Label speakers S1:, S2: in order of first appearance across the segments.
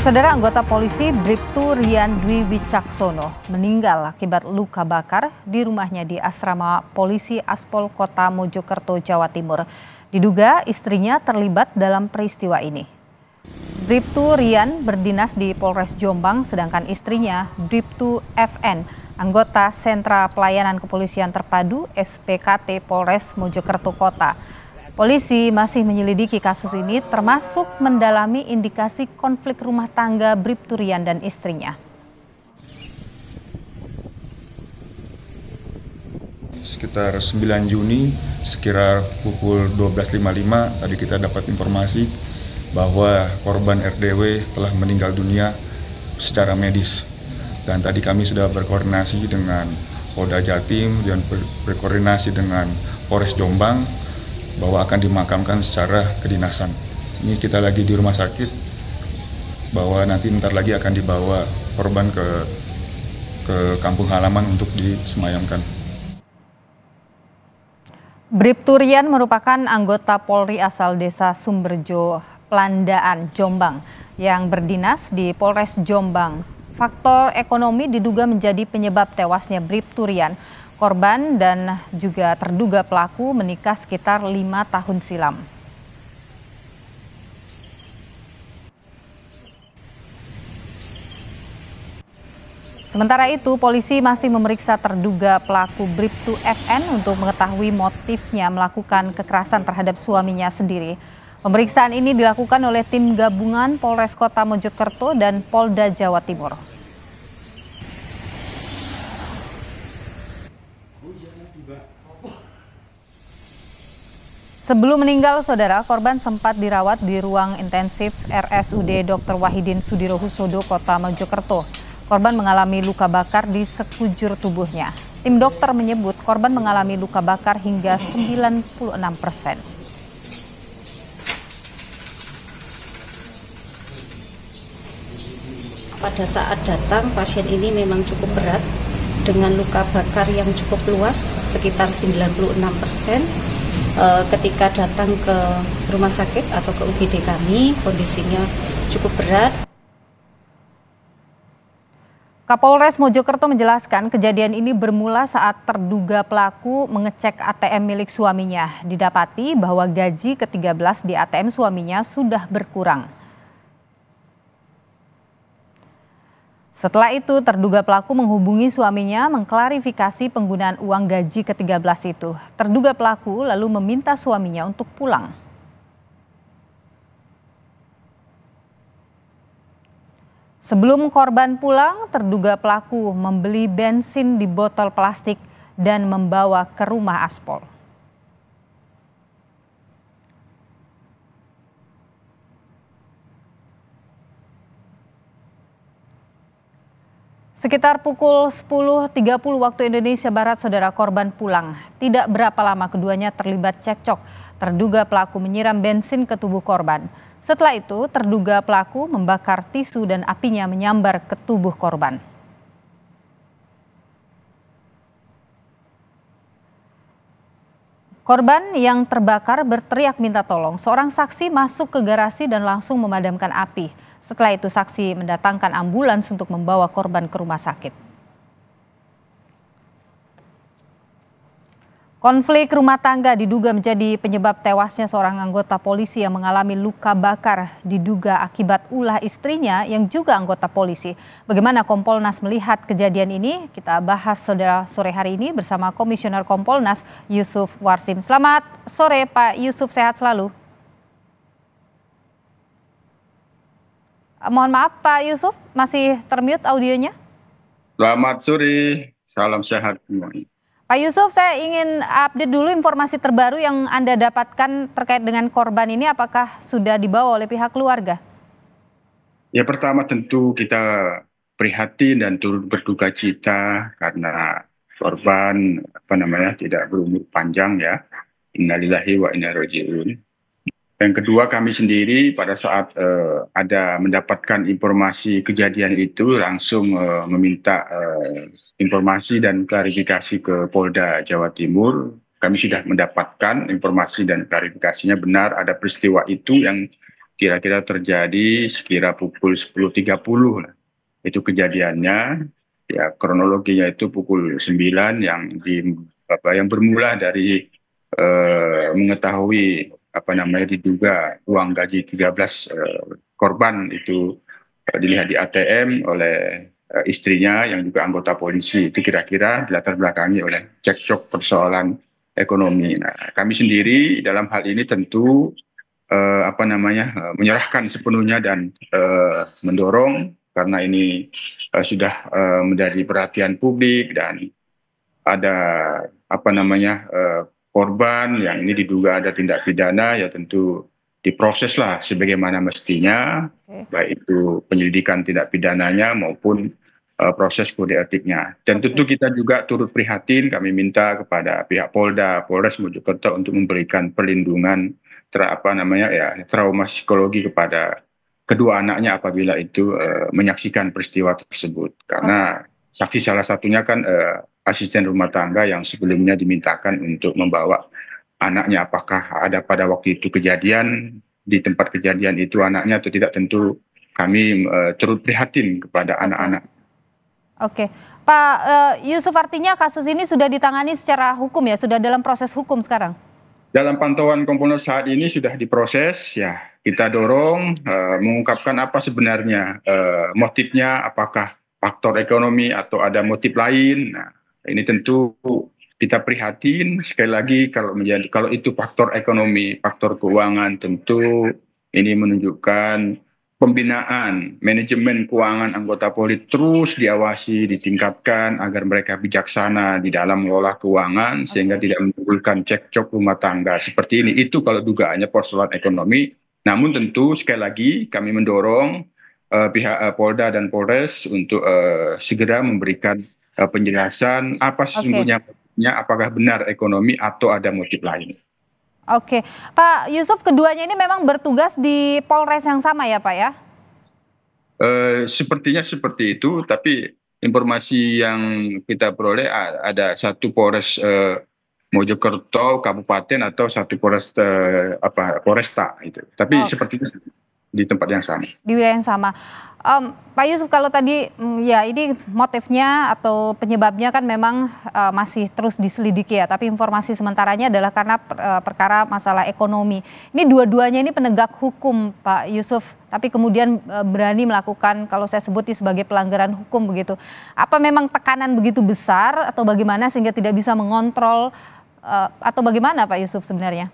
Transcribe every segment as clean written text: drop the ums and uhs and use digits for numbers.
S1: Saudara anggota polisi Bribtu Rian Dwi Wicaksono meninggal akibat luka bakar di rumahnya di asrama polisi Aspol Kota Mojokerto, Jawa Timur. Diduga istrinya terlibat dalam peristiwa ini. Bribtu Rian berdinas di Polres Jombang, sedangkan istrinya Bribtu FN, anggota Sentra Pelayanan Kepolisian Terpadu SPKT Polres Mojokerto Kota. Polisi masih menyelidiki kasus ini termasuk mendalami indikasi konflik rumah tangga Bribtu Rian dan istrinya.
S2: Sekitar 9 Juni, sekira pukul 12.55 tadi kita dapat informasi bahwa korban RDW telah meninggal dunia secara medis. Dan tadi kami sudah berkoordinasi dengan Polda Jatim dan berkoordinasi dengan Polres Jombang bahwa akan dimakamkan secara kedinasan. Ini kita lagi di rumah sakit, bahwa nanti bentar lagi akan dibawa korban ke kampung halaman untuk disemayamkan.
S1: Bribtu Rian merupakan anggota Polri asal Desa Sumberjo, Plandaan, Jombang yang berdinas di Polres Jombang. Faktor ekonomi diduga menjadi penyebab tewasnya Bribtu Rian. Korban dan juga terduga pelaku menikah sekitar 5 tahun silam. Sementara itu, polisi masih memeriksa terduga pelaku Bribtu FN untuk mengetahui motifnya melakukan kekerasan terhadap suaminya sendiri. Pemeriksaan ini dilakukan oleh tim gabungan Polres Kota Mojokerto dan Polda Jawa Timur. Sebelum meninggal, saudara, korban sempat dirawat di ruang intensif RSUD Dr. Wahidin Sudirohusodo, Kota Mojokerto. Korban mengalami luka bakar di sekujur tubuhnya. Tim dokter menyebut korban mengalami luka bakar hingga 96%.
S3: Pada saat datang, pasien ini memang cukup berat dengan luka bakar yang cukup luas, sekitar 96%. Ketika datang ke rumah sakit atau ke UGD kami, kondisinya cukup berat.
S1: Kapolres Mojokerto menjelaskan kejadian ini bermula saat terduga pelaku mengecek ATM milik suaminya. Didapati bahwa gaji ke-13 di ATM suaminya sudah berkurang. Setelah itu, terduga pelaku menghubungi suaminya mengklarifikasi penggunaan uang gaji ke-13 itu. Terduga pelaku lalu meminta suaminya untuk pulang. Sebelum korban pulang, terduga pelaku membeli bensin di botol plastik dan membawa ke rumah Aspol. Sekitar pukul 10.30 waktu Indonesia Barat, saudara, korban pulang. Tidak berapa lama keduanya terlibat cekcok. Terduga pelaku menyiram bensin ke tubuh korban. Setelah itu, terduga pelaku membakar tisu dan apinya menyambar ke tubuh korban. Korban yang terbakar berteriak minta tolong. Seorang saksi masuk ke garasi dan langsung memadamkan api. Setelah itu saksi mendatangkan ambulans untuk membawa korban ke rumah sakit. Konflik rumah tangga diduga menjadi penyebab tewasnya seorang anggota polisi yang mengalami luka bakar diduga akibat ulah istrinya yang juga anggota polisi. Bagaimana Kompolnas melihat kejadian ini? Kita bahas, saudara, sore hari ini bersama Komisioner Kompolnas Yusuf Warsim. Selamat sore Pak Yusuf, sehat selalu. Mohon maaf Pak Yusuf, masih termute audionya.
S4: Selamat sore, salam sehat semuanya.
S1: Pak Yusuf, saya ingin update dulu informasi terbaru yang Anda dapatkan terkait dengan korban ini. Apakah sudah dibawa oleh pihak keluarga?
S4: Ya, pertama tentu kita prihatin dan turut berduka cita karena korban tidak berumur panjang ya. Innalillahi wa inna ilaihi raji'un. Yang kedua, kami sendiri pada saat ada mendapatkan informasi kejadian itu langsung meminta informasi dan klarifikasi ke Polda Jawa Timur. Kami sudah mendapatkan informasi dan klarifikasinya, benar ada peristiwa itu yang kira-kira terjadi sekira pukul 10.30 lah. Itu kejadiannya. Ya, kronologinya itu pukul 9 yang bermula dari mengetahui diduga uang gaji 13 korban itu dilihat di ATM oleh istrinya yang juga anggota polisi. Itu kira-kira dilatar belakangi oleh cekcok persoalan ekonomi. Nah, kami sendiri dalam hal ini tentu menyerahkan sepenuhnya dan mendorong karena ini sudah menjadi perhatian publik dan ada korban yang ini diduga ada tindak pidana, ya tentu diproseslah sebagaimana mestinya, baik itu penyelidikan tindak pidananya maupun proses kode etiknya. Dan tentu kita juga turut prihatin, kami minta kepada pihak Polda, Polres Mojokerto untuk memberikan perlindungan trauma psikologi kepada kedua anaknya apabila itu menyaksikan peristiwa tersebut. Karena saksi salah satunya kan asisten rumah tangga yang sebelumnya dimintakan untuk membawa anaknya, apakah ada pada waktu itu kejadian di tempat kejadian itu anaknya atau tidak, tentu kami turut prihatin kepada anak-anak.
S1: Oke, Pak Yusuf, artinya kasus ini sudah ditangani secara hukum ya, sudah dalam proses hukum sekarang?
S4: Dalam pantauan Kompolnas saat ini sudah diproses, ya kita dorong mengungkapkan apa sebenarnya motifnya, apakah faktor ekonomi atau ada motif lain. Nah, ini tentu kita prihatin sekali lagi kalau itu faktor ekonomi, faktor keuangan, tentu ini menunjukkan pembinaan manajemen keuangan anggota Polri terus diawasi, ditingkatkan agar mereka bijaksana di dalam mengelola keuangan sehingga tidak menimbulkan cekcok rumah tangga seperti ini. Itu kalau dugaannya persoalan ekonomi. Namun tentu sekali lagi kami mendorong pihak Polda dan Polres untuk segera memberikan penjelasan apa sesungguhnya motifnya, apakah benar ekonomi atau ada motif lain.
S1: Oke, Pak Yusuf, keduanya ini memang bertugas di Polres yang sama ya Pak ya?
S4: Sepertinya seperti itu, tapi informasi yang kita peroleh ada satu Polres Mojokerto Kabupaten atau satu Polres Polresta itu. Tapi sepertinya di tempat yang sama.
S1: Di wilayah yang sama. Pak Yusuf, kalau tadi ya ini motifnya atau penyebabnya kan memang masih terus diselidiki ya, tapi informasi sementaranya adalah karena perkara masalah ekonomi. Ini dua-duanya ini penegak hukum Pak Yusuf, tapi kemudian berani melakukan, kalau saya sebut sebagai pelanggaran hukum begitu. Apa memang tekanan begitu besar atau bagaimana sehingga tidak bisa mengontrol atau bagaimana Pak Yusuf sebenarnya?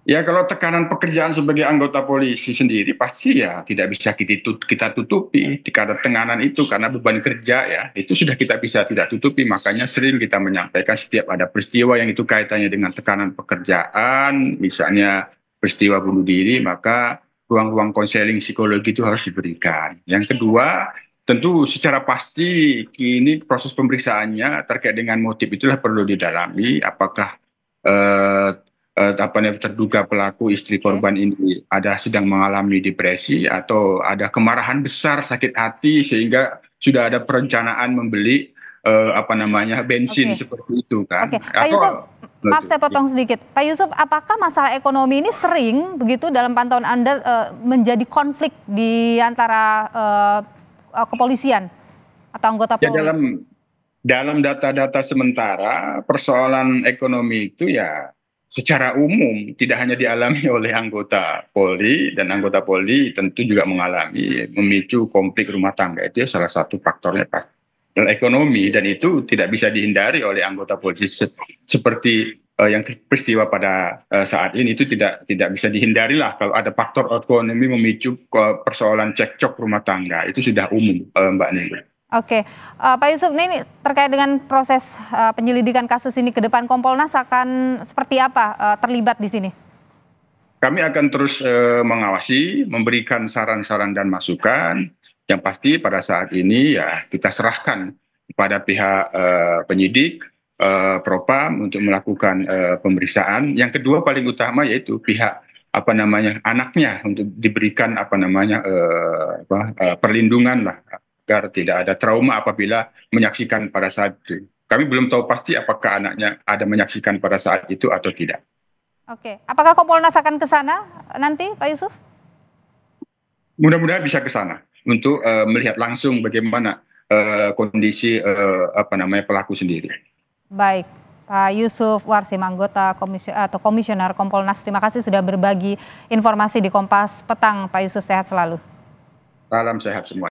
S4: Ya, kalau tekanan pekerjaan sebagai anggota polisi sendiri pasti ya tidak bisa kita tutupi. Karena tekanan itu karena beban kerja ya, itu sudah kita bisa tidak tutupi. Makanya sering kita menyampaikan setiap ada peristiwa yang itu kaitannya dengan tekanan pekerjaan, misalnya peristiwa bunuh diri, maka ruang-ruang konseling psikologi itu harus diberikan. Yang kedua, tentu secara pasti ini proses pemeriksaannya terkait dengan motif itulah perlu didalami. Apakah terduga pelaku istri korban ini sedang mengalami depresi atau ada kemarahan besar, sakit hati sehingga sudah ada perencanaan membeli bensin seperti itu kan.
S1: Pak Yusuf, maaf saya potong sedikit. Pak Yusuf, apakah masalah ekonomi ini sering begitu dalam pantauan Anda menjadi konflik di antara kepolisian atau anggota Polri?
S4: Ya, dalam data-data sementara persoalan ekonomi itu ya secara umum tidak hanya dialami oleh anggota Polri, dan anggota Polri tentu juga mengalami memicu konflik rumah tangga. Itu salah satu faktornya pasti ekonomi, dan itu tidak bisa dihindari oleh anggota Polri seperti yang peristiwa pada saat ini. Itu tidak bisa dihindari lah kalau ada faktor ekonomi memicu persoalan cekcok rumah tangga, itu sudah umum Mbak Nilo.
S1: Oke, Pak Yusuf, ini terkait dengan proses penyelidikan kasus ini ke depan, Kompolnas akan seperti apa terlibat di sini?
S4: Kami akan terus mengawasi, memberikan saran-saran dan masukan. Yang pasti pada saat ini ya kita serahkan kepada pihak penyidik, Propam untuk melakukan pemeriksaan. Yang kedua paling utama yaitu pihak anaknya untuk diberikan perlindungan lah, agar tidak ada trauma apabila menyaksikan pada saat itu. Kami belum tahu pasti apakah anaknya ada menyaksikan pada saat itu atau tidak.
S1: Oke, apakah Kompolnas akan ke sana nanti, Pak Yusuf?
S4: mudah-mudahan bisa ke sana untuk melihat langsung bagaimana kondisi pelaku sendiri.
S1: Baik, Pak Yusuf Warsim, anggota Komisioner Kompolnas, terima kasih sudah berbagi informasi di Kompas Petang. Pak Yusuf, sehat selalu.
S4: Salam sehat semua.